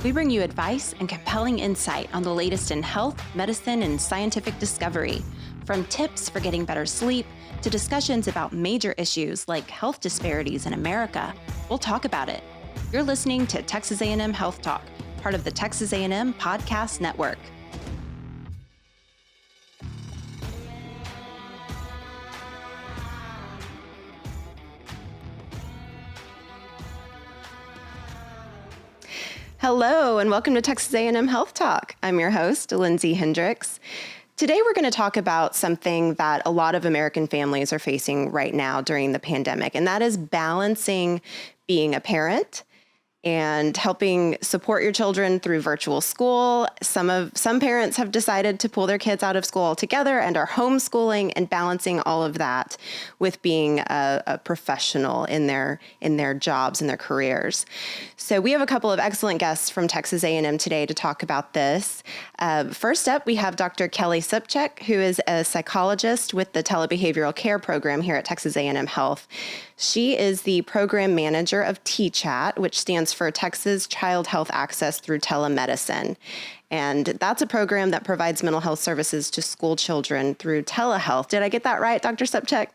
We bring you advice and compelling insight on the latest in health, medicine, and scientific discovery. From tips for getting better sleep to discussions about major issues like health disparities in America, we'll talk about it. You're listening to Texas A&M Health Talk, part of the Texas A&M Podcast Network. Hello, and welcome to Texas A&M Health Talk. I'm your host, Lindsay Hendricks. Today, we're going to talk about something that a lot of American families are facing right now during the pandemic, and that is balancing being a parent and helping support your children through virtual school. Some parents have decided to pull their kids out of school altogether and are homeschooling, and balancing all of that with being a professional in their jobs and their careers. So we have a couple of excellent guests from Texas A&M today to talk about this. First up, we have Dr. Kelly Sipchek, who is a psychologist with the telebehavioral care program here at Texas A&M Health. She is the program manager of TCHAT, which stands for Texas Child Health Access Through Telemedicine. And that's a program that provides mental health services to school children through telehealth. Did I get that right, Dr. Sipchek?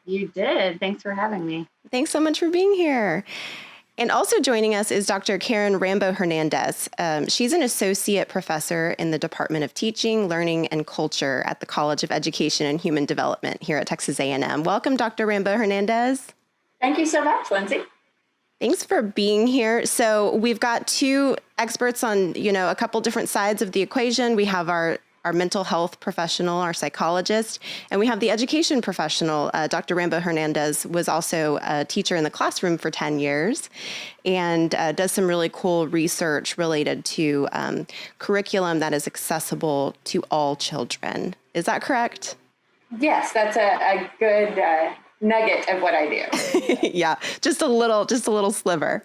You did. Thanks for having me. Thanks so much for being here. And also joining us is Dr. Karen Rambo-Hernandez. She's an associate professor in the Department of Teaching, Learning, and Culture at the College of Education and Human Development here at Texas A&M. Welcome, Dr. Rambo-Hernandez. Thank you so much, Lindsay. Thanks for being here. So we've got two experts on, a couple different sides of the equation. We have our mental health professional, our psychologist, and we have the education professional. Dr. Rambo-Hernandez was also a teacher in the classroom for 10 years and does some really cool research related to curriculum that is accessible to all children. Is that correct? Yes, that's a good nugget of what I do. Yeah, just a little sliver.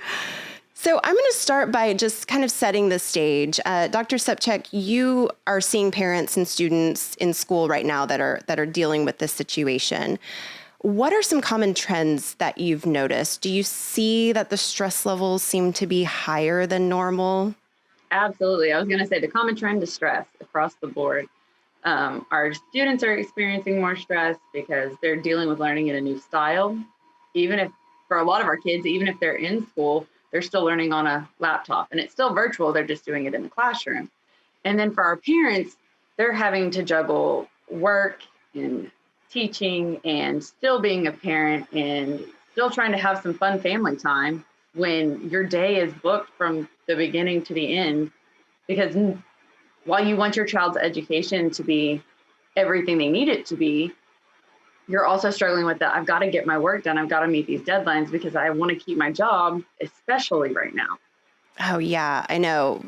So I'm going to start by just kind of setting the stage. Dr. Sipchek, you are seeing parents and students in school right now that are dealing with this situation. What are some common trends that you've noticed? Do you see that the stress levels seem to be higher than normal? Absolutely. I was going to say the common trend is stress across the board. Our students are experiencing more stress because they're dealing with learning in a new style. Even if, for a lot of our kids, even if they're in school, they're still learning on a laptop, and it's still virtual. They're just doing it in the classroom. And then for our parents, they're having to juggle work and teaching and still being a parent and still trying to have some fun family time when your day is booked from the beginning to the end. Because while you want your child's education to be everything they need it to be, you're also struggling with that. I've got to get my work done. I've got to meet these deadlines because I want to keep my job, especially right now. Oh, yeah, I know.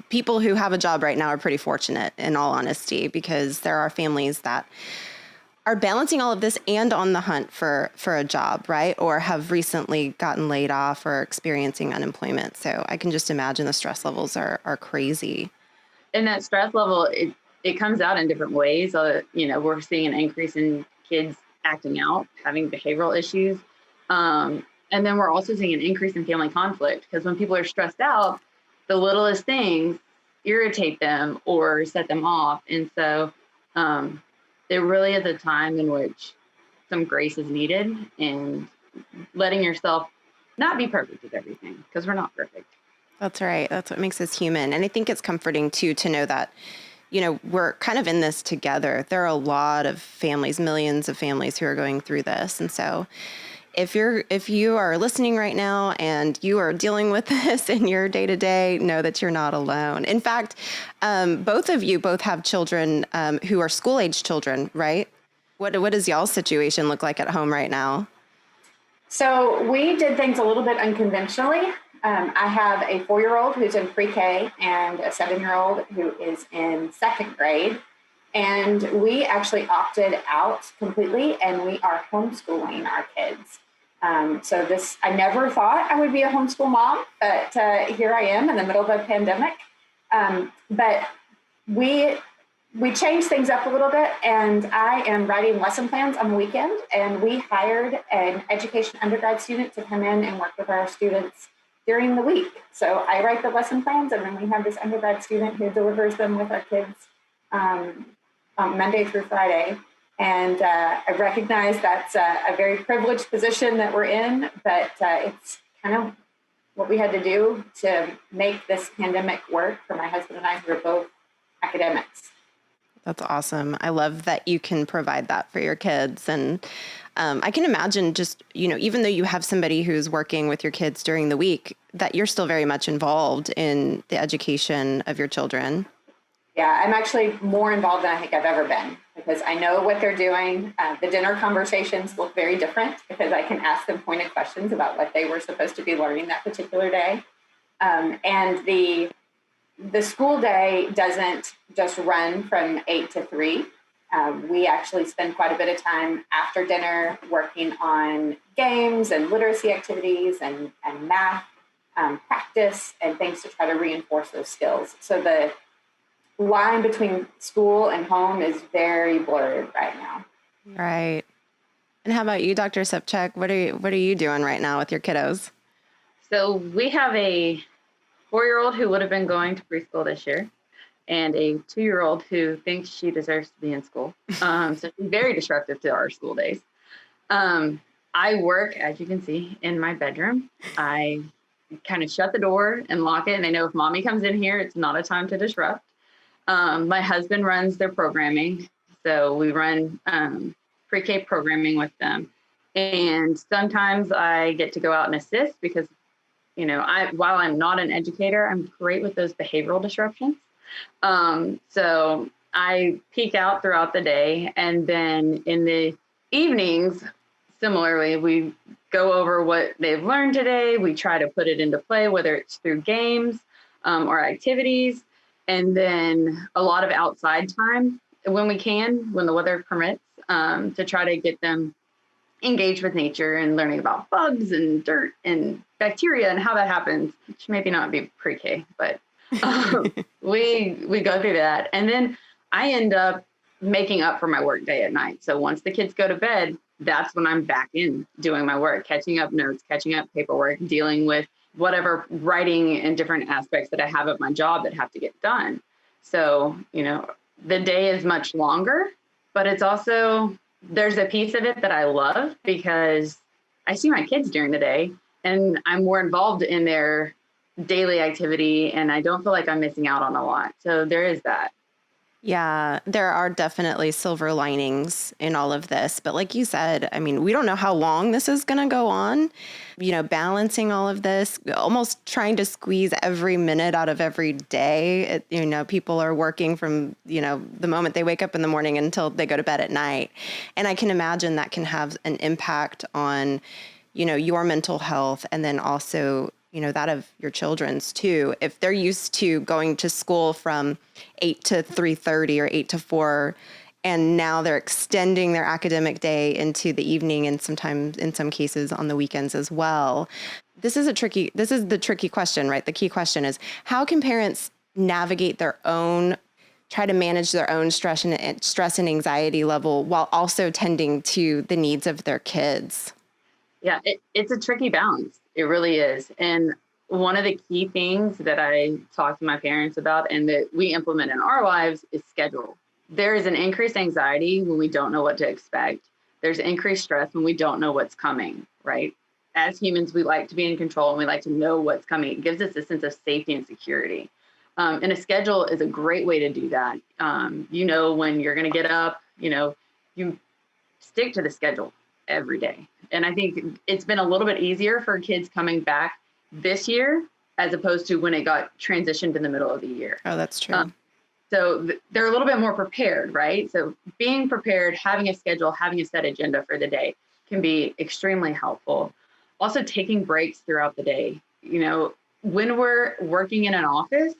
People who have a job right now are pretty fortunate, in all honesty, because there are families that are balancing all of this and on the hunt for a job, right? Or have recently gotten laid off or experiencing unemployment. So I can just imagine the stress levels are crazy. And that stress level, it comes out in different ways. We're seeing an increase in kids acting out, having behavioral issues. And then we're also seeing an increase in family conflict, because when people are stressed out, the littlest things irritate them or set them off. And so there really is a time in which some grace is needed, and letting yourself not be perfect with everything, because we're not perfect. That's right. That's what makes us human. And I think it's comforting, too, to know that we're kind of in this together. There are a lot of families, millions of families who are going through this. And so if you are listening right now and you are dealing with this in your day to day, know that you're not alone. In fact, both of you have children who are school age children, right? What does y'all's situation look like at home right now? So we did things a little bit unconventionally. I have a 4-year-old who's in pre-K and a 7-year-old who is in second grade. And we actually opted out completely, and we are homeschooling our kids. I never thought I would be a homeschool mom, but here I am in the middle of a pandemic. But we changed things up a little bit, and I am writing lesson plans on the weekend, and we hired an education undergrad student to come in and work with our students during the week. So I write the lesson plans, and then we have this undergrad student who delivers them with our kids Monday through Friday. And I recognize that's a very privileged position that we're in, but it's kind of what we had to do to make this pandemic work for my husband and I, who are both academics. That's awesome. I love that you can provide that for your kids. And I can imagine just, even though you have somebody who's working with your kids during the week, that you're still very much involved in the education of your children. Yeah, I'm actually more involved than I think I've ever been, because I know what they're doing. The dinner conversations look very different because I can ask them pointed questions about what they were supposed to be learning that particular day. And the school day doesn't just run from 8 to 3. We actually spend quite a bit of time after dinner working on games and literacy activities and math practice and things to try to reinforce those skills. So the line between school and home is very blurred right now. Right. And how about you, Dr. Sipchak? What are you doing right now with your kiddos? So we have a 4-year-old who would have been going to preschool this year, and a 2-year-old who thinks she deserves to be in school. So she's very disruptive to our school days. I work, as you can see, in my bedroom. I kind of shut the door and lock it, and I know if mommy comes in here, it's not a time to disrupt. My husband runs their programming, so we run pre-K programming with them. And sometimes I get to go out and assist because, while I'm not an educator, I'm great with those behavioral disruptions. So I peek out throughout the day, and then in the evenings, similarly, we go over what they've learned today. We try to put it into play, whether it's through games or activities. And then a lot of outside time when we can, when the weather permits, to try to get them engaged with nature and learning about bugs and dirt and bacteria and how that happens, which maybe not be pre-K, but we go through that. And then I end up making up for my work day at night. So once the kids go to bed, that's when I'm back in doing my work, catching up notes, catching up paperwork, dealing with whatever writing and different aspects that I have at my job that have to get done. So, the day is much longer, but it's also, there's a piece of it that I love because I see my kids during the day and I'm more involved in their daily activity and I don't feel like I'm missing out on a lot. So there is that. Yeah, there are definitely silver linings in all of this. But like you said, we don't know how long this is going to go on, balancing all of this, almost trying to squeeze every minute out of every day. People are working from, the moment they wake up in the morning until they go to bed at night. And I can imagine that can have an impact on, your mental health and then also that of your children's too. If they're used to going to school from 8 to 3:30 or 8 to 4, and now they're extending their academic day into the evening and sometimes in some cases on the weekends as well. This is the tricky question, right? The key question is, how can parents navigate try to manage their own stress and anxiety level while also tending to the needs of their kids? Yeah, it's a tricky balance. It really is. And one of the key things that I talk to my parents about and that we implement in our lives is schedule. There is an increased anxiety when we don't know what to expect. There's increased stress when we don't know what's coming, right? As humans, we like to be in control and we like to know what's coming. It gives us a sense of safety and security. And a schedule is a great way to do that. When you're going to get up, you stick to the schedule every day. And I think it's been a little bit easier for kids coming back this year as opposed to when it got transitioned in the middle of the year. Oh, that's true. So they're a little bit more prepared, right? So being prepared, having a schedule, having a set agenda for the day can be extremely helpful. Also taking breaks throughout the day. When we're working in an office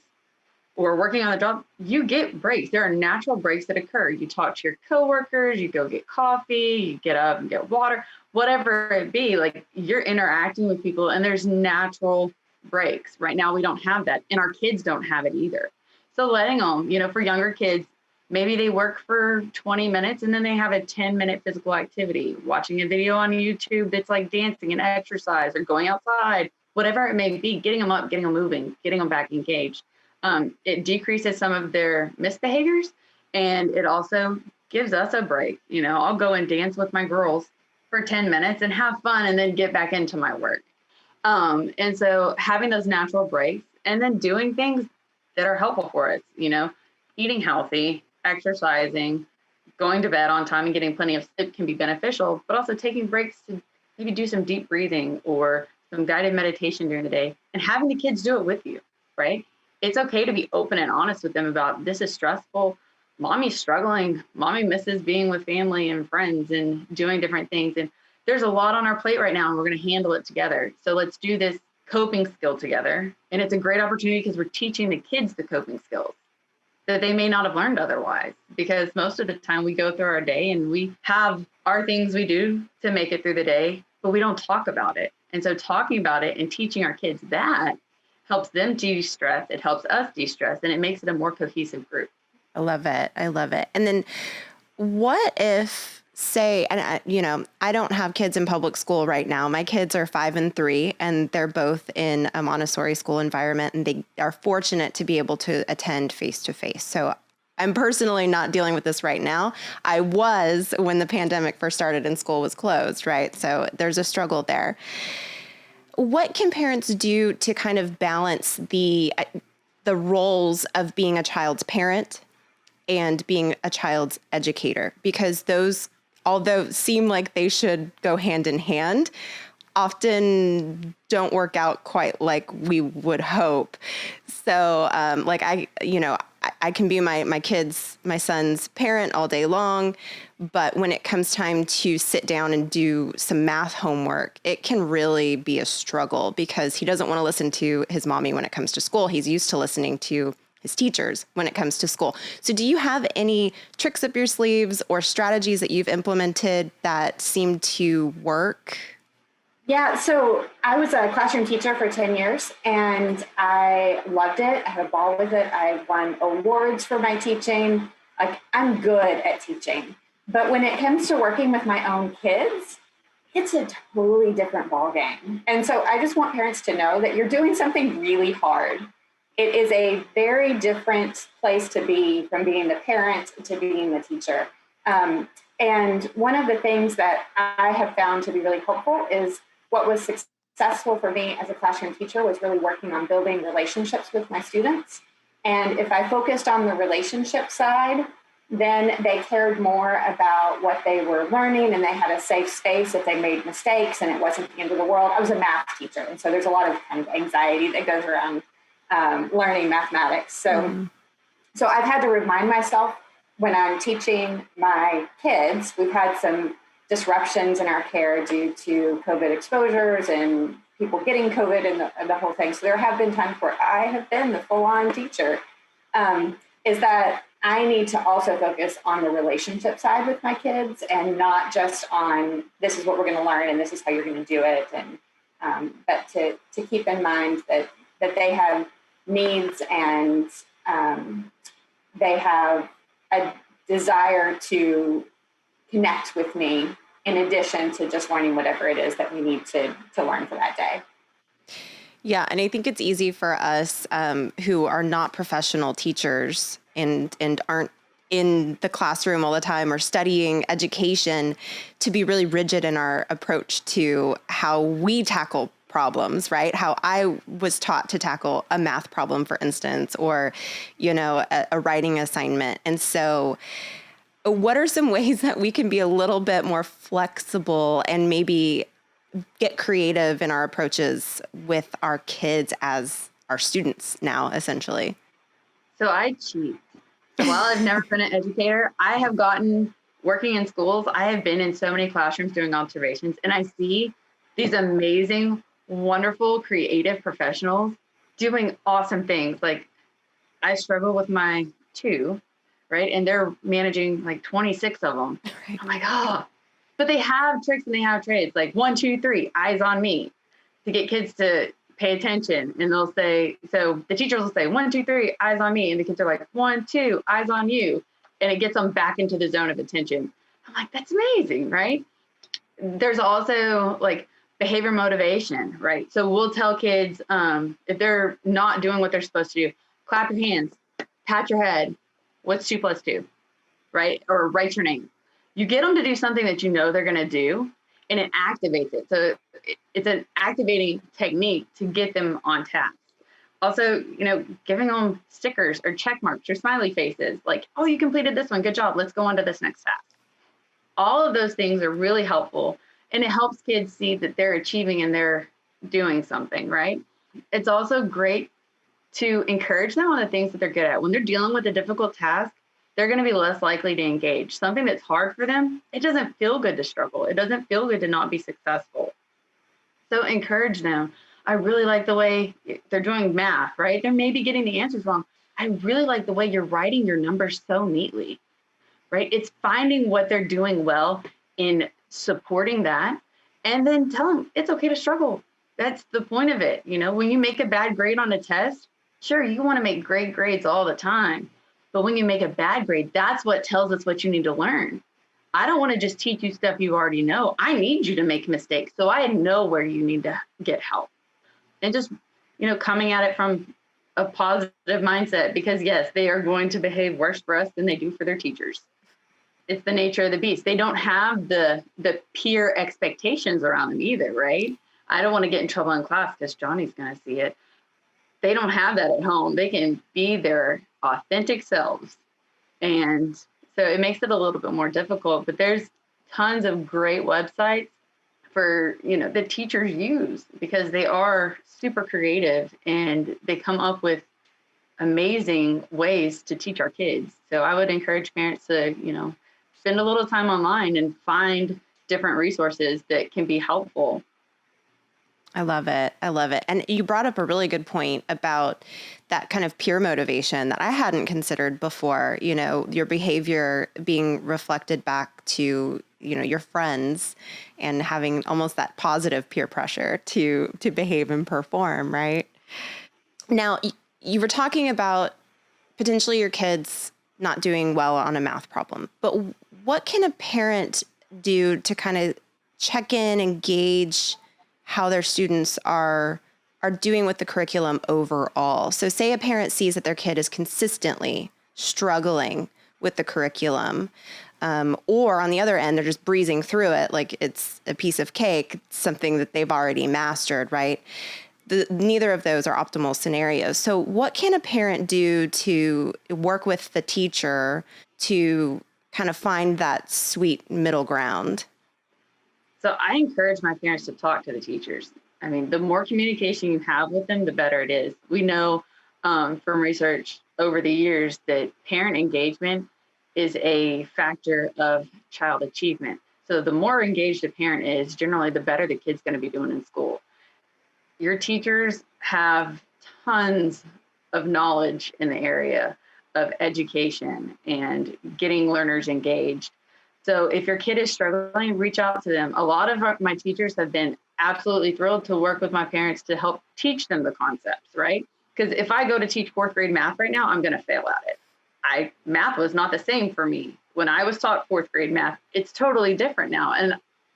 or working on a job, you get breaks. There are natural breaks that occur. You talk to your coworkers, you go get coffee, you get up and get water, whatever it be, like you're interacting with people and there's natural breaks. Right now, we don't have that and our kids don't have it either. So letting them, for younger kids, maybe they work for 20 minutes and then they have a 10-minute physical activity, watching a video on YouTube that's like dancing and exercise or going outside, whatever it may be, getting them up, getting them moving, getting them back engaged. It decreases some of their misbehaviors, and it also gives us a break. I'll go and dance with my girls for 10 minutes and have fun and then get back into my work. And so having those natural breaks and then doing things that are helpful for us, eating healthy, exercising, going to bed on time and getting plenty of sleep can be beneficial, but also taking breaks to maybe do some deep breathing or some guided meditation during the day and having the kids do it with you, right? It's okay to be open and honest with them about this is stressful. Mommy's struggling. Mommy misses being with family and friends and doing different things. And there's a lot on our plate right now and we're going to handle it together. So let's do this coping skill together. And it's a great opportunity because we're teaching the kids the coping skills that they may not have learned otherwise, because most of the time we go through our day and we have our things we do to make it through the day, but we don't talk about it. And so talking about it and teaching our kids that helps them de-stress. It helps us de-stress, and it makes it a more cohesive group. I love it. I love it. And then what if, say, and I don't have kids in public school right now. My kids are 5 and 3, and they're both in a Montessori school environment, and they are fortunate to be able to attend face-to-face. So I'm personally not dealing with this right now. I was when the pandemic first started and school was closed, right? So there's a struggle there. What can parents do to kind of balance the roles of being a child's parent and being a child's educator? Because those, although seem like they should go hand in hand, often don't work out quite like we would hope. So I can be my son's parent all day long, but when it comes time to sit down and do some math homework, it can really be a struggle because he doesn't want to listen to his mommy when it comes to school. He's used to listening to his teachers when it comes to school. So do you have any tricks up your sleeves or strategies that you've implemented that seem to work? Yeah, so I was a classroom teacher for 10 years and I loved it. I had a ball with it. I won awards for my teaching. Like, I'm good at teaching. But when it comes to working with my own kids, it's a totally different ballgame. And so I just want parents to know that you're doing something really hard. It is a very different place to be from being the parent to being the teacher. And one of the things that I have found to be really helpful is what was successful for me as a classroom teacher was really working on building relationships with my students. And if I focused on the relationship side, then they cared more about what they were learning and they had a safe space if they made mistakes and it wasn't the end of the world. I was a math teacher. And so there's a lot of kind of anxiety that goes around learning mathematics. So I've had to remind myself when I'm teaching my kids, we've had some disruptions in our care due to COVID exposures and people getting COVID and the whole thing. So there have been times where I have been the full-on teacher, is that I need to also focus on the relationship side with my kids and not just on this is what we're going to learn and this is how you're going to do it. And but to keep in mind that they have needs and they have a desire to connect with me in addition to just learning whatever it is that we need to learn for that day. Yeah, and I think it's easy for us who are not professional teachers and aren't in the classroom all the time or studying education to be really rigid in our approach to how we tackle problems, right? How I was taught to tackle a math problem, for instance, or, a writing assignment. And so what are some ways that we can be a little bit more flexible and maybe get creative in our approaches with our kids as our students now, essentially? So I cheat. While I've never been an educator, I have gotten working in schools. I have been in so many classrooms doing observations, and I see these amazing, wonderful, creative professionals doing awesome things. Like, I struggle with my 2, right? And they're managing like 26 of them. Right. I'm like, oh, but they have tricks and they have trades, like 1, 2, 3, eyes on me, to get kids to pay attention. And they'll say, so the teachers will say 1, 2, 3, eyes on me. And the kids are like 1, 2, eyes on you. And it gets them back into the zone of attention. I'm like, that's amazing, right? There's also like behavior motivation, right? So we'll tell kids, if they're not doing what they're supposed to do, clap your hands, pat your head. What's 2 + 2, right? Or write your name. You get them to do something that you know they're going to do, and it activates it. So it's an activating technique to get them on task. Also, giving them stickers or check marks or smiley faces, like, oh, you completed this one, good job, let's go on to this next task. All of those things are really helpful, and it helps kids see that they're achieving and they're doing something, right? It's also great to encourage them on the things that they're good at. When they're dealing with a difficult task, they're going to be less likely to engage. Something that's hard for them, it doesn't feel good to struggle. It doesn't feel good to not be successful. So encourage them. I really like the way they're doing math, right? They're maybe getting the answers wrong. I really like the way you're writing your numbers so neatly, right? It's finding what they're doing well in supporting that, and then tell them it's okay to struggle. That's the point of it. When you make a bad grade on a test, sure, you want to make great grades all the time. But when you make a bad grade, that's what tells us what you need to learn. I don't want to just teach you stuff you already know. I need you to make mistakes so I know where you need to get help. And just, coming at it from a positive mindset, because yes, they are going to behave worse for us than they do for their teachers. It's the nature of the beast. They don't have the peer expectations around them either, right? I don't want to get in trouble in class because Johnny's going to see it. They don't have that at home. They can be their authentic selves. And so it makes it a little bit more difficult, but there's tons of great websites for, the teachers use, because they are super creative and they come up with amazing ways to teach our kids. So I would encourage parents to, spend a little time online and find different resources that can be helpful. I love it. I love it. And you brought up a really good point about that kind of peer motivation that I hadn't considered before, your behavior being reflected back to, your friends, and having almost that positive peer pressure to behave and perform, right? Now, you were talking about potentially your kids not doing well on a math problem, but what can a parent do to kind of check in and gauge how their students are doing with the curriculum overall? So say a parent sees that their kid is consistently struggling with the curriculum, or on the other end, they're just breezing through it like it's a piece of cake, something that they've already mastered, right? Neither of those are optimal scenarios. So what can a parent do to work with the teacher to kind of find that sweet middle ground? So I encourage my parents to talk to the teachers. I mean, the more communication you have with them, the better it is. We know from research over the years that parent engagement is a factor of child achievement. So the more engaged a parent is, generally, the better the kid's going to be doing in school. Your teachers have tons of knowledge in the area of education and getting learners engaged. So if your kid is struggling, reach out to them. A lot of my teachers have been absolutely thrilled to work with my parents to help teach them the concepts, right? Because if I go to teach 4th grade math right now, I'm going to fail at it. Math was not the same for me. When I was taught 4th grade math, it's totally different now, and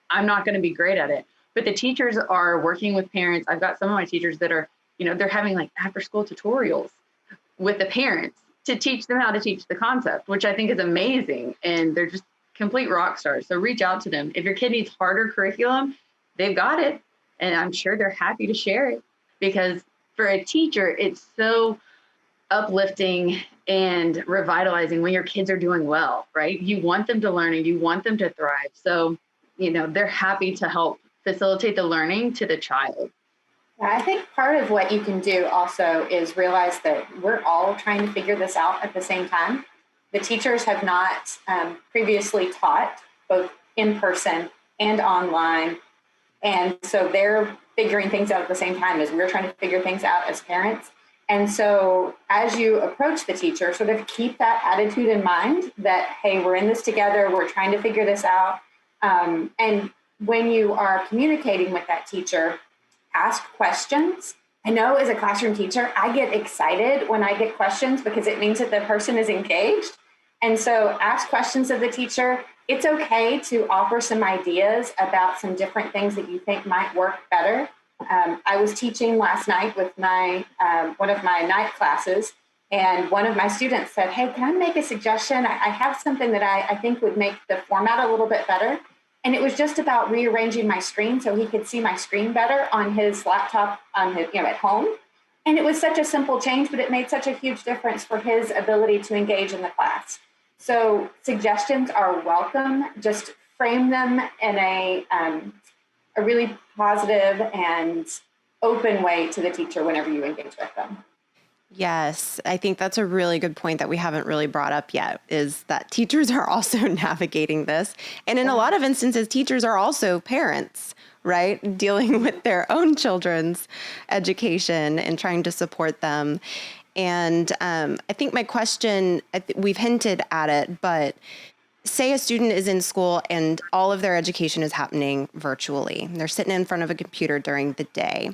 I'm not going to be great at it. But the teachers are working with parents. I've got some of my teachers that are, they're having like after school tutorials with the parents to teach them how to teach the concept, which I think is amazing. And they're just complete rock stars. So reach out to them. If your kid needs harder curriculum, they've got it. And I'm sure they're happy to share it, because for a teacher, it's so uplifting and revitalizing when your kids are doing well, right? You want them to learn and you want them to thrive. So, they're happy to help facilitate the learning to the child. I think part of what you can do also is realize that we're all trying to figure this out at the same time. The teachers have not previously taught both in person and online. And so they're figuring things out at the same time as we're trying to figure things out as parents. And so as you approach the teacher, sort of keep that attitude in mind that, hey, we're in this together, we're trying to figure this out. And when you are communicating with that teacher, ask questions. I know as a classroom teacher, I get excited when I get questions because it means that the person is engaged. And so ask questions of the teacher, it's okay to offer some ideas about some different things that you think might work better. I was teaching last night with my one of my night classes, and one of my students said, "Hey, can I make a suggestion? I have something that I think would make the format a little bit better." And it was just about rearranging my screen so he could see my screen better on his laptop on his, at home. And it was such a simple change, but it made such a huge difference for his ability to engage in the class. So suggestions are welcome. Just frame them in a really positive and open way to the teacher whenever you engage with them. Yes, I think that's a really good point that we haven't really brought up yet, is that teachers are also navigating this. And in a lot of instances, teachers are also parents, right? Dealing with their own children's education and trying to support them. And I think my question, we've hinted at it, but say a student is in school and all of their education is happening virtually. They're sitting in front of a computer during the day.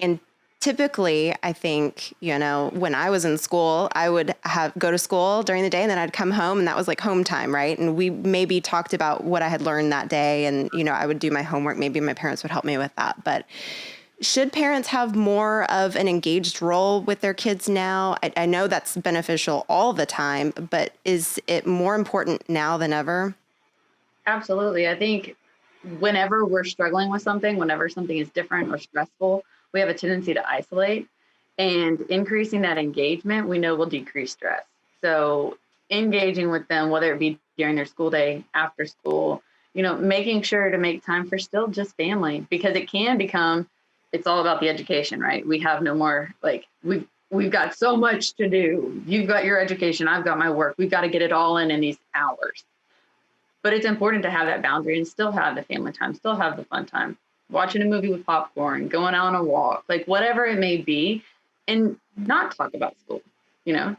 And typically, I think, when I was in school, I would go to school during the day and then I'd come home and that was like home time, right? And we maybe talked about what I had learned that day and, I would do my homework. Maybe my parents would help me with that. But should parents have more of an engaged role with their kids now? I know that's beneficial all the time, but is it more important now than ever? Absolutely. I think whenever we're struggling with something, whenever something is different or stressful, we have a tendency to isolate, and increasing that engagement, we know will decrease stress. So engaging with them, whether it be during their school day, after school, making sure to make time for still just family, because it can become, it's all about the education, right? We have no more, we've got so much to do. You've got your education, I've got my work. We've got to get it all in these hours. But it's important to have that boundary and still have the family time, still have the fun time, watching a movie with popcorn, going out on a walk, whatever it may be, and not talk about school,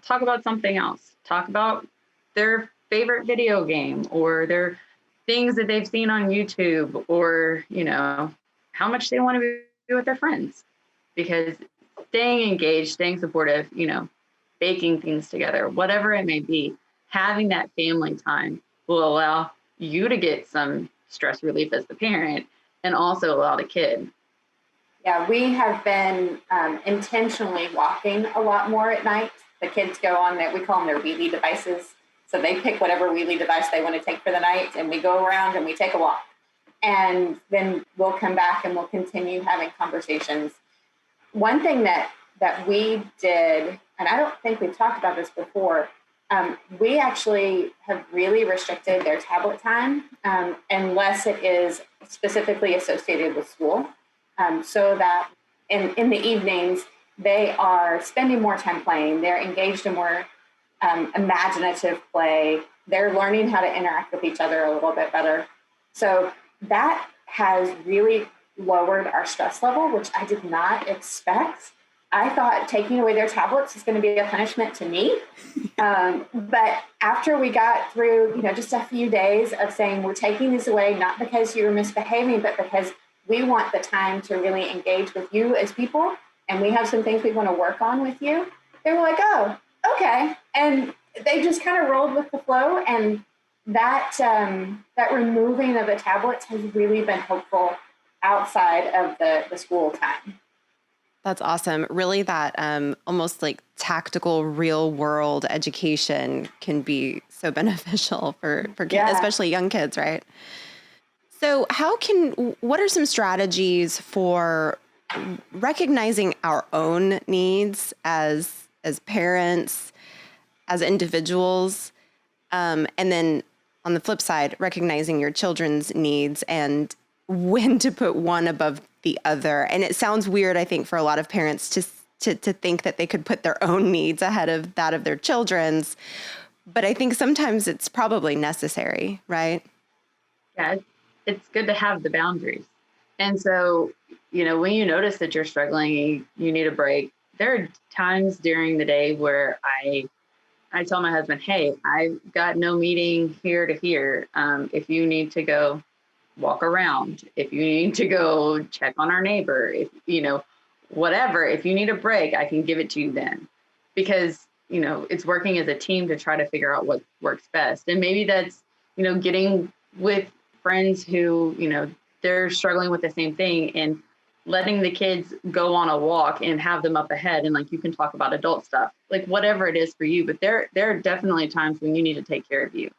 talk about something else, talk about their favorite video game or their things that they've seen on YouTube, or, how much they want to be with their friends, because staying engaged, staying supportive, baking things together, whatever it may be, having that family time will allow you to get some stress relief as the parent and also allow the kid. Yeah, we have been intentionally walking a lot more at night. The kids go on we call them their wheelie devices. So they pick whatever wheelie device they want to take for the night, and we go around and we take a walk. And then we'll come back and we'll continue having conversations. One thing that we did, and I don't think we've talked about this before, we actually have really restricted their tablet time unless it is specifically associated with school, so that in the evenings, they are spending more time playing. They're engaged in more imaginative play. They're learning how to interact with each other a little bit better. So that has really lowered our stress level, which I did not expect. I thought taking away their tablets is going to be a punishment to me. But after we got through, just a few days of saying we're taking these away, not because you're misbehaving, but because we want the time to really engage with you as people, and we have some things we want to work on with you, they were like, oh, okay. And they just kind of rolled with the flow. And that removing of the tablets has really been helpful outside of the school time. That's awesome. Really, that almost like tactical real world education can be so beneficial for kids, especially young kids, right? So what are some strategies for recognizing our own needs as parents, as individuals, and then on the flip side, recognizing your children's needs and when to put one above the other? And it sounds weird, I think, for a lot of parents to think that they could put their own needs ahead of that of their children's. But I think sometimes it's probably necessary, right? Yeah, it's good to have the boundaries. And so, when you notice that you're struggling, you need a break. There are times during the day where I tell my husband, hey, I've got no meeting here to here. If you need to go walk around, if you need to go check on our neighbor, if, whatever, if you need a break, I can give it to you then. Because, it's working as a team to try to figure out what works best. And maybe that's getting with friends who, they're struggling with the same thing, and letting the kids go on a walk and have them up ahead, and like you can talk about adult stuff, like whatever it is for you. But there are definitely times when you need to take care of you.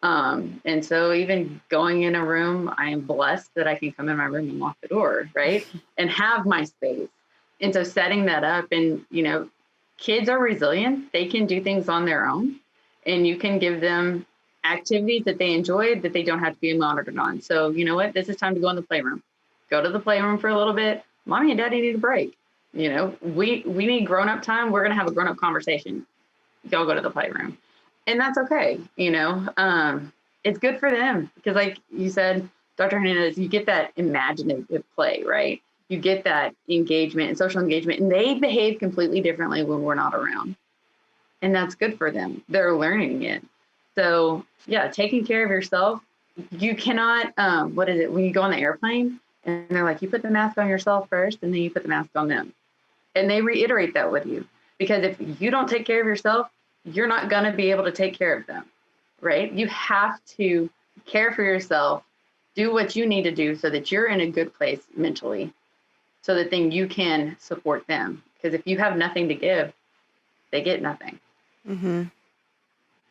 And so even going in a room, I am blessed that I can come in my room and lock the door, right? And have my space. And so setting that up, and, kids are resilient. They can do things on their own, and you can give them activities that they enjoy that they don't have to be monitored on. So you know what? This is time to go in the playroom. Go to the playroom for a little bit. Mommy and daddy need a break. We need grown-up time. We're going to have a grown-up conversation. Y'all go to the playroom. And that's okay. It's good for them because, like you said, Dr. Hernandez, you get that imaginative play, right? You get that engagement and social engagement, and they behave completely differently when we're not around. And that's good for them. They're learning it. So yeah, taking care of yourself. You cannot, what is it? When you go on the airplane and they're like, you put the mask on yourself first and then you put the mask on them. And they reiterate that with you, because if you don't take care of yourself, you're not going to be able to take care of them, right? You have to care for yourself, do what you need to do so that you're in a good place mentally, so that then you can support them. Because if you have nothing to give, they get nothing. Mm-hmm.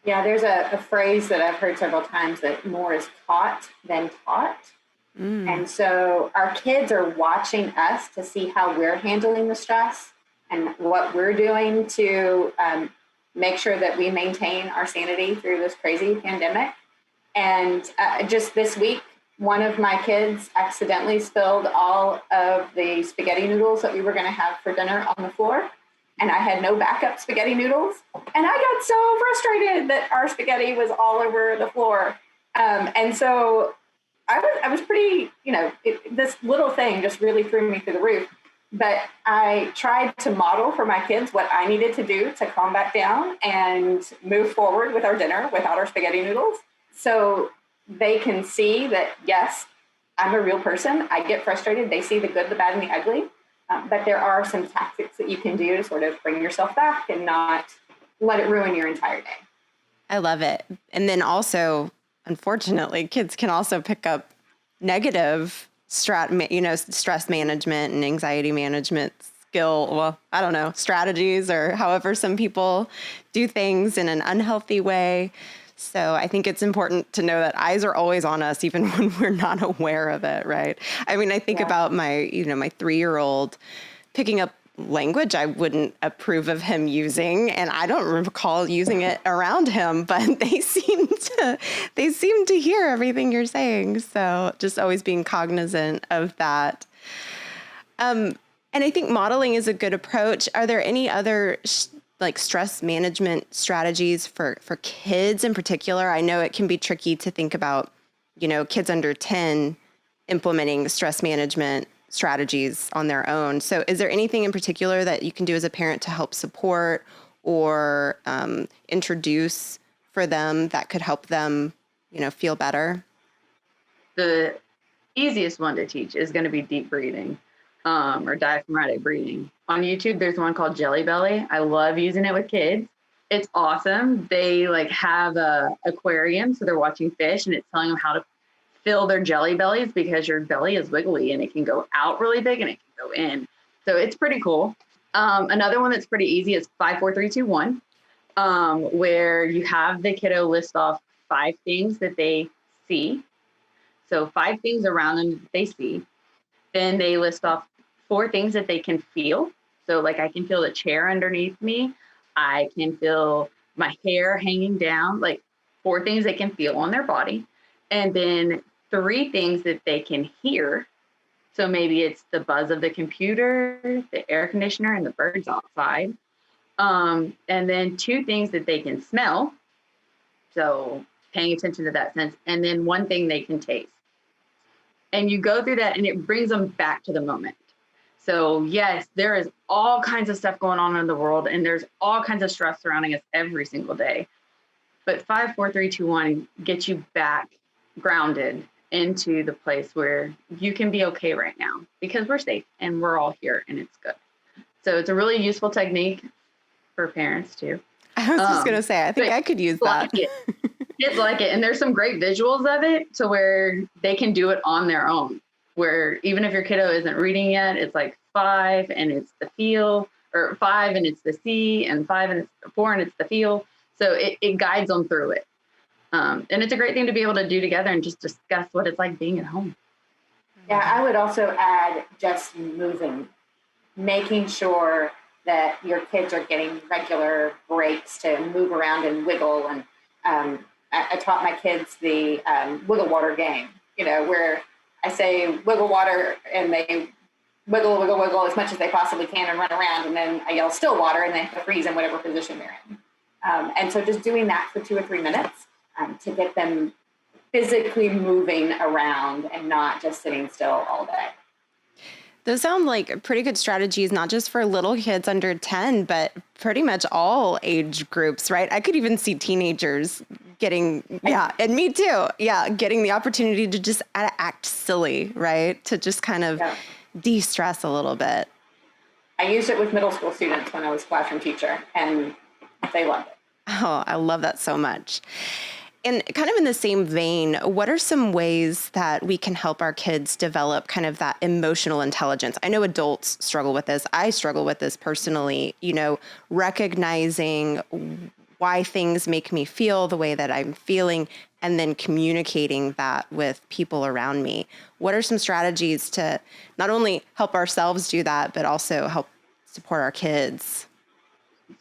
Yeah, there's a phrase that I've heard several times, that more is taught than taught. And so our kids are watching us to see how we're handling the stress and what we're doing to make sure that we maintain our sanity through this crazy pandemic. And just this week, one of my kids accidentally spilled all of the spaghetti noodles that we were going to have for dinner on the floor. And I had no backup spaghetti noodles. And I got so frustrated that our spaghetti was all over the floor. And so I was pretty, this little thing just really threw me through the roof. But I tried to model for my kids what I needed to do to calm back down and move forward with our dinner without our spaghetti noodles. So they can see that, yes, I'm a real person. I get frustrated. They see the good, the bad, and the ugly. But there are some tactics that you can do to sort of bring yourself back and not let it ruin your entire day. I love it. And then also, unfortunately, kids can also pick up negative stress management and anxiety management strategies, or however some people do things in an unhealthy way. So I think it's important to know that eyes are always on us, even when we're not aware of it, right? I mean, I think about my 3-year-old picking up language I wouldn't approve of him using, and I don't recall using it around him, but they seem to hear everything you're saying. So just always being cognizant of that. And I think modeling is a good approach. Are there any other stress management strategies for kids in particular? I know it can be tricky to think about, kids under 10 implementing stress management strategies on their own. So is there anything in particular that you can do as a parent to help support or introduce for them that could help them, feel better? The easiest one to teach is going to be deep breathing. Or diaphragmatic breathing. On YouTube, there's one called Jelly Belly. I love using it with kids. It's awesome. They have a aquarium, so they're watching fish, and it's telling them how to fill their jelly bellies, because your belly is wiggly and it can go out really big and it can go in. So it's pretty cool. Another one that's pretty easy is 5, 4, 3, 2, 1, where you have the kiddo list off 5 things that they see. So 5 things around them that they see. Then they list off 4 things that they can feel. So I can feel the chair underneath me. I can feel my hair hanging down, 4 things they can feel on their body. And then 3 things that they can hear. So maybe it's the buzz of the computer, the air conditioner, and the birds outside. And then 2 things that they can smell. So paying attention to that sense. And then 1 thing they can taste. And you go through that, and it brings them back to the moment. So yes, there is all kinds of stuff going on in the world, and there's all kinds of stress surrounding us every single day. But 5, 4, 3, 2, 1 gets you back grounded into the place where you can be okay right now, because we're safe and we're all here and it's good. So it's a really useful technique for parents too. I was just going to say, I think I could use that. Kids like it. And there's some great visuals of it to where they can do it on their own. Where even if your kiddo isn't reading yet, it's like 5 and it's the feel, or 5 and it's the see, and 5 and it's 4 and it's the feel. So it guides them through it. And it's a great thing to be able to do together and just discuss what it's like being at home. Yeah, I would also add just moving, making sure that your kids are getting regular breaks to move around and wiggle. And I taught my kids the wiggle water game, where I say wiggle water and they wiggle, wiggle, wiggle as much as they possibly can and run around. And then I yell still water and they have to freeze in whatever position they're in. And so just doing that for 2 or 3 minutes to get them physically moving around and not just sitting still all day. Those sound like pretty good strategies, not just for little kids under 10, but pretty much all age groups, right? I could even see teenagers getting, and me too. Yeah, getting the opportunity to just act silly, right? To just kind of de-stress a little bit. I used it with middle school students when I was classroom teacher, and they loved it. Oh, I love that so much. And kind of in the same vein, what are some ways that we can help our kids develop kind of that emotional intelligence? I know adults struggle with this. I struggle with this personally, recognizing why things make me feel the way that I'm feeling and then communicating that with people around me. What are some strategies to not only help ourselves do that, but also help support our kids?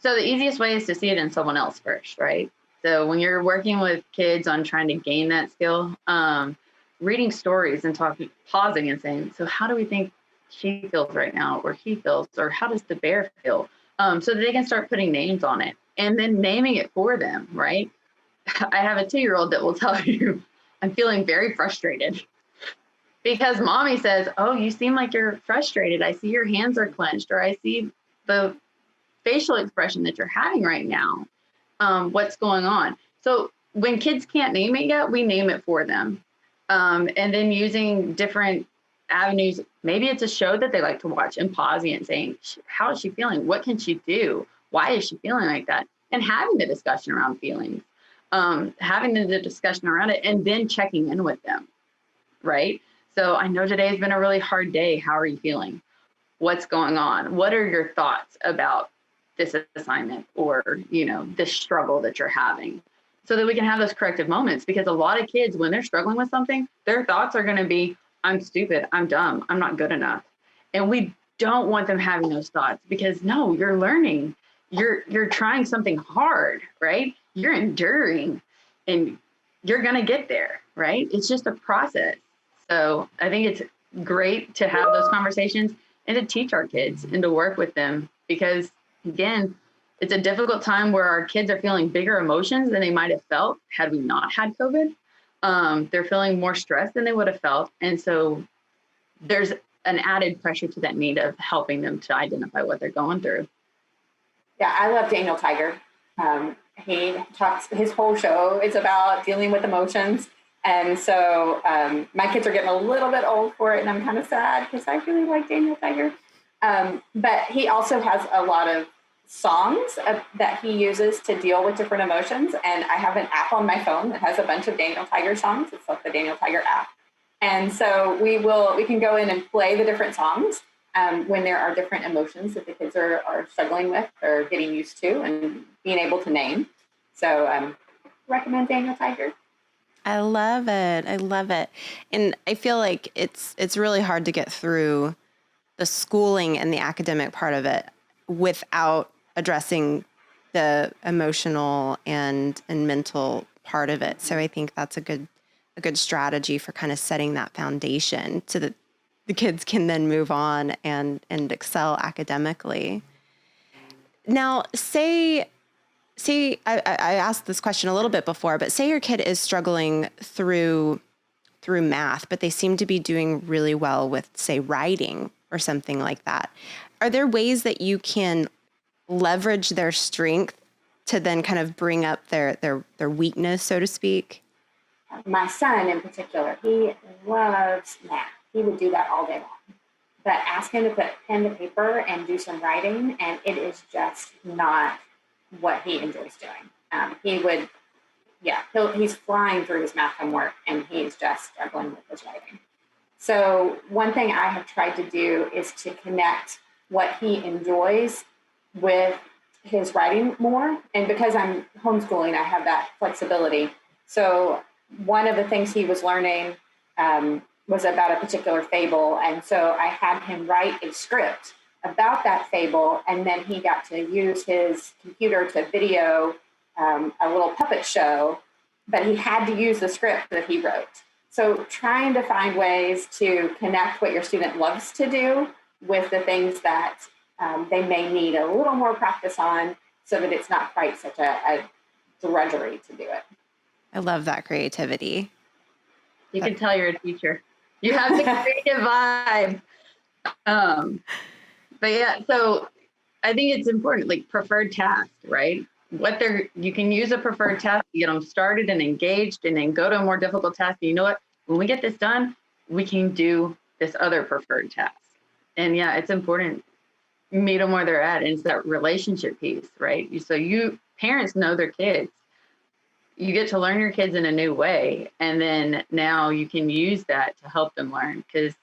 So the easiest way is to see it in someone else first, right? So when you're working with kids on trying to gain that skill, reading stories and pausing and saying, so how do we think she feels right now, or he feels, or how does the bear feel? So that they can start putting names on it and then naming it for them, right? I have a 2-year-old that will tell you, I'm feeling very frustrated because mommy says, oh, you seem like you're frustrated. I see your hands are clenched, or I see the facial expression that you're having right now. What's going on? So when kids can't name it yet, we name it for them. And then using different avenues, maybe it's a show that they like to watch, and pausing and saying, how is she feeling? What can she do? Why is she feeling like that? And having the discussion around feelings, having the discussion around it, and then checking in with them, right? So I know today has been a really hard day. How are you feeling? What's going on? What are your thoughts about this assignment, or, this struggle that you're having, so that we can have those corrective moments? Because a lot of kids, when they're struggling with something, their thoughts are going to be, I'm stupid, I'm dumb, I'm not good enough. And we don't want them having those thoughts, because no, you're learning, you're trying something hard, right? You're enduring, and you're going to get there, right? It's just a process. So I think it's great to have those conversations and to teach our kids and to work with them, because again, it's a difficult time where our kids are feeling bigger emotions than they might have felt had we not had COVID. They're feeling more stress than they would have felt. And so there's an added pressure to that need of helping them to identify what they're going through. Yeah, I love Daniel Tiger. He talks, his whole show is about dealing with emotions. And so my kids are getting a little bit old for it, and I'm kind of sad because I really like Daniel Tiger. But he also has a lot of songs that he uses to deal with different emotions. And I have an app on my phone that has a bunch of Daniel Tiger songs. It's like the Daniel Tiger app. And so we can go in and play the different songs when there are different emotions that the kids are struggling with or getting used to and being able to name. So recommend Daniel Tiger. I love it. I love it. And I feel like it's really hard to get through the schooling and the academic part of it without addressing the emotional and mental part of it. So I think that's a good strategy for kind of setting that foundation so that the kids can then move on and excel academically. Now, say I asked this question a little bit before, but say your kid is struggling through math, but they seem to be doing really well with, say, writing or something like that. Are there ways that you can leverage their strength to then kind of bring up their weakness, so to speak? My son in particular, he loves math. He would do that all day long. But ask him to put pen to paper and do some writing, and it is just not what he enjoys doing. He would he's flying through his math homework and he's just struggling with his writing. So one thing I have tried to do is to connect what he enjoys with his writing more. And because I'm homeschooling, I have that flexibility. So one of the things he was learning was about a particular fable. And so I had him write a script about that fable. And then he got to use his computer to video a little puppet show, but he had to use the script that he wrote. So trying to find ways to connect what your student loves to do with the things that they may need a little more practice on, so that it's not quite such a drudgery to do it. I love that creativity. You can tell you're a teacher. You have the creative vibe. But yeah, so I think it's important, like preferred tasks, right? You can use a preferred task to get them started and engaged, and then go to a more difficult task. And you know what? When we get this done, we can do this other preferred task. And yeah, it's important. Meet them where they're at. And it's that relationship piece, right? So parents know their kids. You get to learn your kids in a new way. And then now you can use that to help them learn. Because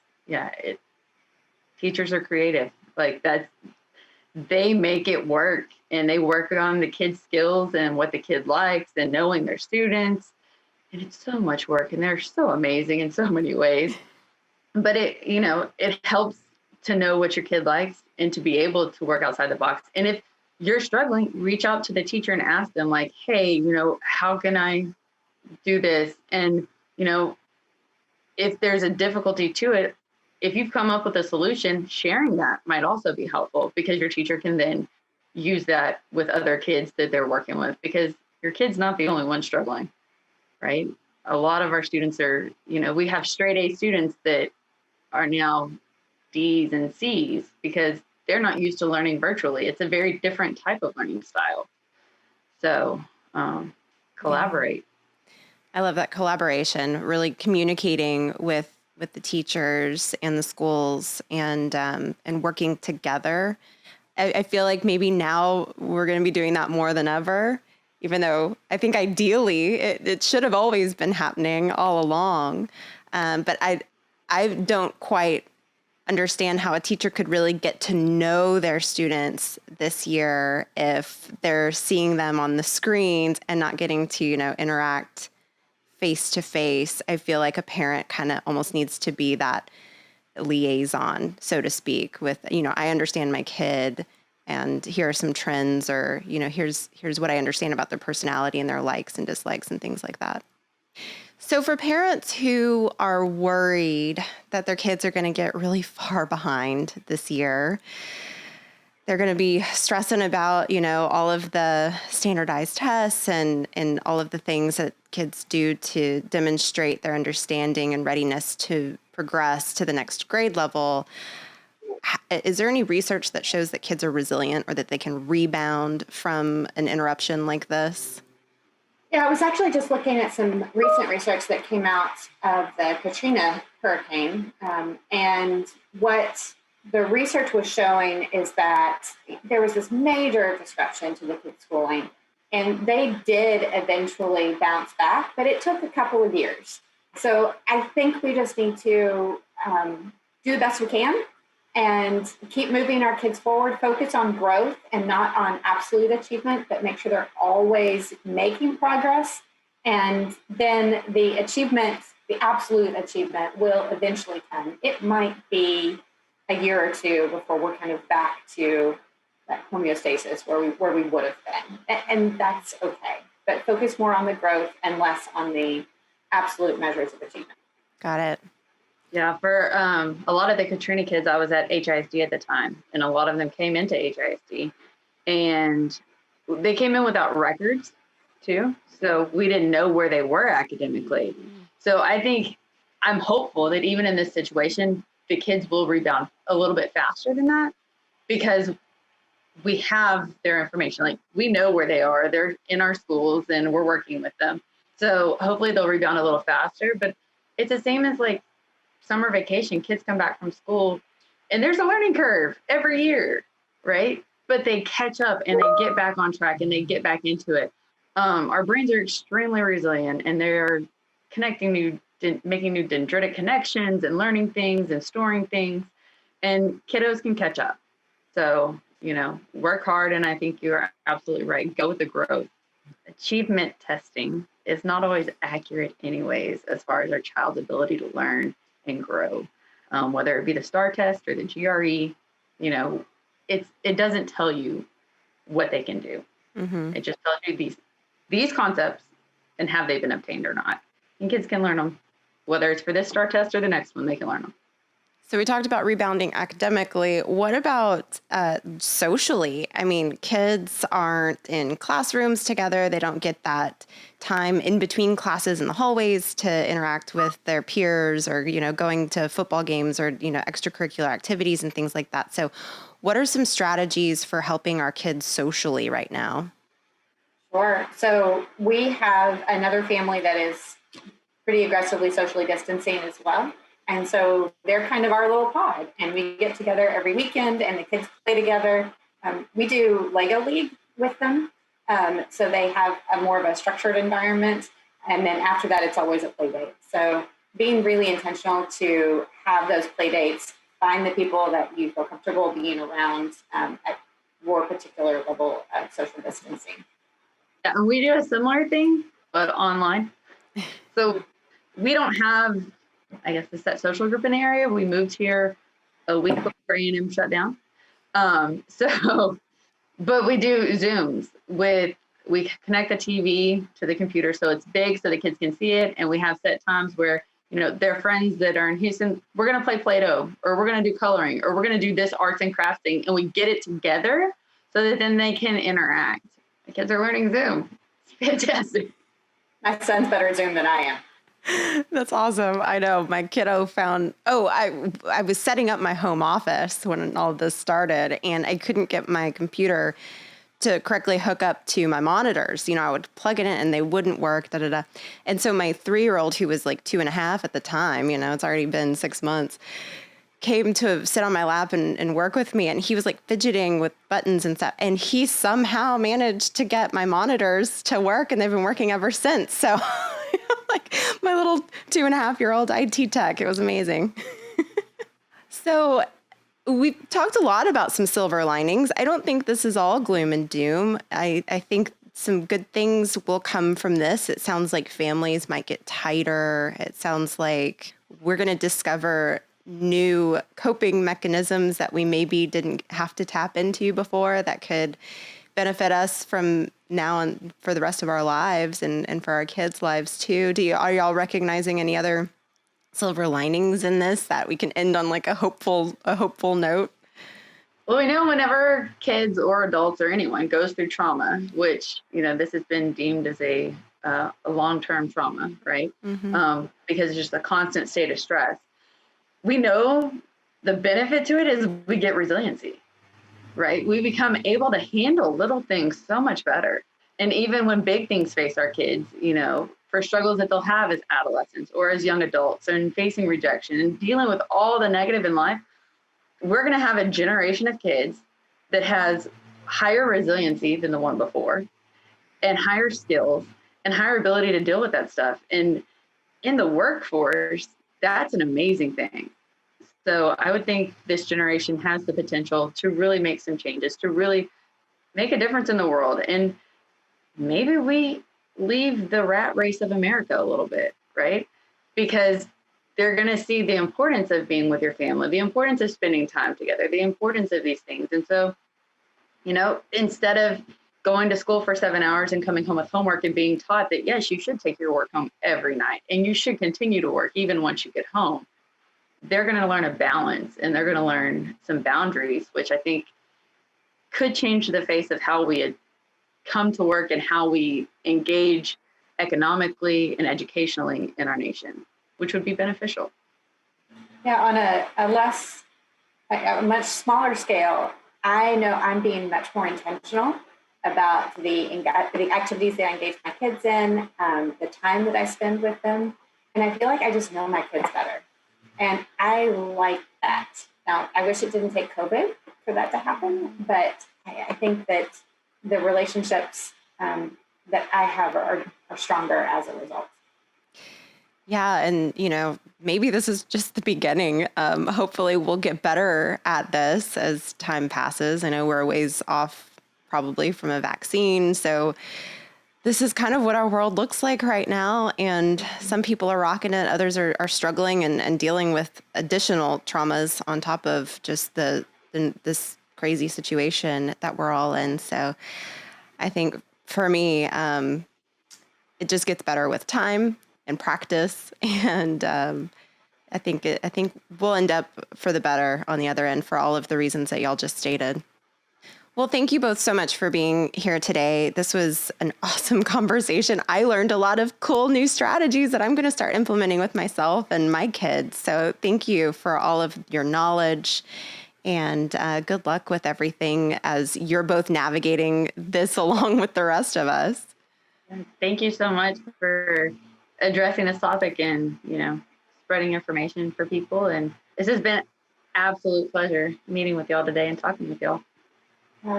teachers are creative. Like they make it work, and they work on the kids' skills and what the kid likes and knowing their students. And it's so much work, and they're so amazing in so many ways. But it helps to know what your kid likes and to be able to work outside the box. And if you're struggling, reach out to the teacher and ask them, like, hey, how can I do this? And, if there's a difficulty to it, if you've come up with a solution, sharing that might also be helpful, because your teacher can then use that with other kids that they're working with, because your kid's not the only one struggling, right? A lot of our students are, we have straight A students that are now D's and C's because they're not used to learning virtually. It's a very different type of learning style. So collaborate. I love that collaboration, really communicating with the teachers and the schools, and working together. I feel like maybe now we're going to be doing that more than ever, even though I think ideally it should have always been happening all along. But I don't quite understand how a teacher could really get to know their students this year if they're seeing them on the screens and not getting to, interact face to face. I feel like a parent kind of almost needs to be that liaison, so to speak, with, I understand my kid, and here are some trends, or, here's what I understand about their personality and their likes and dislikes and things like that. So for parents who are worried that their kids are going to get really far behind this year, they're going to be stressing about, all of the standardized tests and all of the things that kids do to demonstrate their understanding and readiness to progress to the next grade level. Is there any research that shows that kids are resilient, or that they can rebound from an interruption like this? Yeah, I was actually just looking at some recent research that came out of the Katrina hurricane. And what the research was showing is that there was this major disruption to the kids' schooling. And they did eventually bounce back, but it took a couple of years. So I think we just need to do the best we can and keep moving our kids forward, focus on growth and not on absolute achievement, but make sure they're always making progress. And then the achievement, the absolute achievement, will eventually come. It might be a year or two before we're kind of back to that homeostasis where we would have been. And that's okay. But focus more on the growth and less on the absolute measures of achievement. Got it. Yeah, for a lot of the Katrina kids, I was at HISD at the time, and a lot of them came into HISD, and they came in without records too. So we didn't know where they were academically. So I think I'm hopeful that even in this situation, the kids will rebound a little bit faster than that, because we have their information. Like, we know where they are. They're in our schools and we're working with them. So hopefully they'll rebound a little faster. But it's the same as like summer vacation. Kids come back from school and there's a learning curve every year, right? But they catch up and they get back on track and they get back into it. our brains are extremely resilient, and they're making new dendritic connections and learning things and storing things, and kiddos can catch up. So, work hard. And I think you're absolutely right. Go with the growth. Achievement testing is not always accurate anyways, as far as our child's ability to learn and grow. Whether it be the STAR test or the GRE, it doesn't tell you what they can do. Mm-hmm. It just tells you these concepts and have they been obtained or not. And kids can learn them, whether it's for this STAR test or the next one, they can learn them. So we talked about rebounding academically. What about socially? I mean, kids aren't in classrooms together. They don't get that time in between classes in the hallways to interact with their peers or, going to football games or, extracurricular activities and things like that. So what are some strategies for helping our kids socially right now? Sure. So we have another family that is pretty aggressively socially distancing as well. And so they're kind of our little pod, and we get together every weekend and the kids play together. We do Lego League with them. So they have more of a structured environment. And then after that, it's always a play date. So being really intentional to have those play dates, find the people that you feel comfortable being around at your particular level of social distancing. Yeah, and we do a similar thing, but online. So we don't have, I guess, the set social group in the area. We moved here a week before A&M shut down. But we do Zooms we connect the TV to the computer so it's big so the kids can see it. And we have set times where, their friends that are in Houston, we're going to play Play-Doh, or we're going to do coloring, or we're going to do this arts and crafts thing. And we get it together so that then they can interact. The kids are learning Zoom. It's fantastic. My son's better at Zoom than I am. That's awesome. I know my kiddo found, I was setting up my home office when all of this started, and I couldn't get my computer to correctly hook up to my monitors. I would plug it in and they wouldn't work, And so my 3-year-old, who was like 2.5 at the time, it's already been 6 months, came to sit on my lap and work with me. And he was like fidgeting with buttons and stuff. And he somehow managed to get my monitors to work, and they've been working ever since. So like my little 2.5-year-old IT tech, it was amazing. So we've talked a lot about some silver linings. I don't think this is all gloom and doom. I think some good things will come from this. It sounds like families might get tighter. It sounds like we're going to discover new coping mechanisms that we maybe didn't have to tap into before that could benefit us from now and for the rest of our lives and for our kids' lives too. Are y'all recognizing any other silver linings in this that we can end on like a hopeful note? Well, we know whenever kids or adults or anyone goes through trauma, which, this has been deemed as a long-term trauma, right? Mm-hmm. Because it's just a constant state of stress. We know the benefit to it is we get resiliency, right? We become able to handle little things so much better. And even when big things face our kids, for struggles that they'll have as adolescents or as young adults and facing rejection and dealing with all the negative in life, we're going to have a generation of kids that has higher resiliency than the one before, and higher skills and higher ability to deal with that stuff. And in the workforce, that's an amazing thing. So I would think this generation has the potential to really make some changes, to really make a difference in the world. And maybe we leave the rat race of America a little bit, right? Because they're going to see the importance of being with your family, the importance of spending time together, the importance of these things. And so, instead of going to school for 7 hours and coming home with homework and being taught that, yes, you should take your work home every night and you should continue to work even once you get home, they're going to learn a balance and they're going to learn some boundaries, which I think could change the face of how we come to work and how we engage economically and educationally in our nation, which would be beneficial. Yeah, on a much smaller scale, I know I'm being much more intentional about the activities that I engage my kids in, the time that I spend with them. And I feel like I just know my kids better. And I like that. Now, I wish it didn't take COVID for that to happen, but I think that the relationships that I have are stronger as a result. Yeah. And, maybe this is just the beginning. Hopefully we'll get better at this as time passes. I know we're a ways off probably from a vaccine. So this is kind of what our world looks like right now. And some people are rocking it. Others are struggling and dealing with additional traumas on top of just this crazy situation that we're all in. So I think for me, it just gets better with time and practice. And I think we'll end up for the better on the other end for all of the reasons that y'all just stated. Well, thank you both so much for being here today. This was an awesome conversation. I learned a lot of cool new strategies that I'm going to start implementing with myself and my kids. So thank you for all of your knowledge, and good luck with everything as you're both navigating this along with the rest of us. Thank you so much for addressing this topic and, spreading information for people. And this has been an absolute pleasure meeting with y'all today and talking with y'all.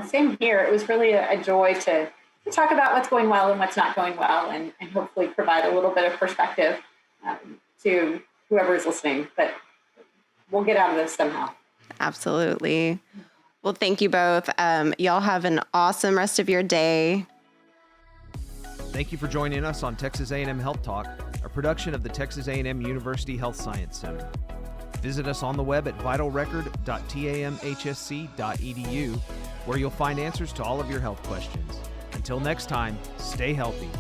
Same here. It was really a joy to talk about what's going well and what's not going well, and hopefully provide a little bit of perspective to whoever is listening. But we'll get out of this somehow. Absolutely. Well, thank you both. Y'all have an awesome rest of your day. Thank you for joining us on Texas A&M Health Talk, a production of the Texas A&M University Health Science Center. Visit us on the web at vitalrecord.tamhsc.edu, where you'll find answers to all of your health questions. Until next time, stay healthy.